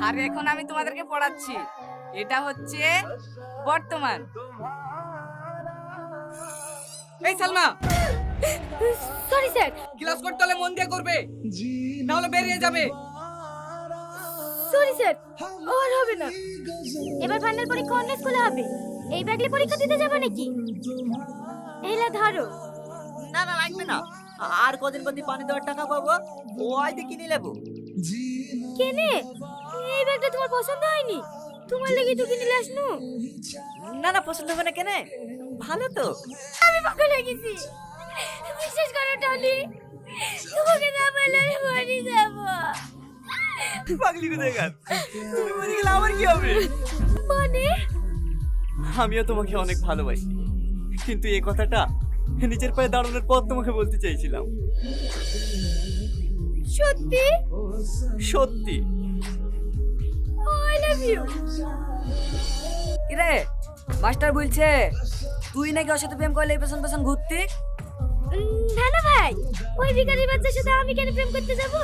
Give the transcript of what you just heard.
আর এখন আমি তোমাদেরকে পড়াচ্ছি। এটা হচ্ছে বর্তমান। এই সালমা, সরি স্যার। ক্লাস করতে হলে মন দিয়ে করবে, না হলে বেরিয়ে যাবে। সরি স্যার, আর হবে না। এবার ফাইনাল পরীক্ষা অন্য স্কুলে হবে। এই ব্যাগলে পরীক্ষা দিতে যাবে নাকি? এইলা ধরো। না না লাগবে না, আর কদিন বাদে পানি দেওয়ার টাকা পাবো, ওই দিয়ে কিনে নেবো। কেনে? এই ব্যাগটা তোমার পছন্দ হয়নি? তোমার লাগি তো কিনে আসনু। না না পছন্দ হবে না কেনে, ভালো তো। আমি পাগল হয়ে গেছি, বিশ্বাস করো টনি, তোমাকে না বললে আমি মরে যাবো। পাগলি কোথায় গেল? তুমি মরে গেলে আমার কি হবে? মানে আমিও তোমাকে অনেক ভালোবাসি, কিন্তু এই কথাটা নিজের পায়ে দাঁড়ানোর পর তোমাকে বলতে চাইছিলাম। সত্যি? সত্যি। I love you. কিরে, মাস্টার বলছে তুই নাকি ওর সাথে প্রেম করলে পেছন পেছন ঘুরতি? না না ভাই, ওই ভিখারির বাচ্চার সাথে আমি কেন প্রেম করতে যাব?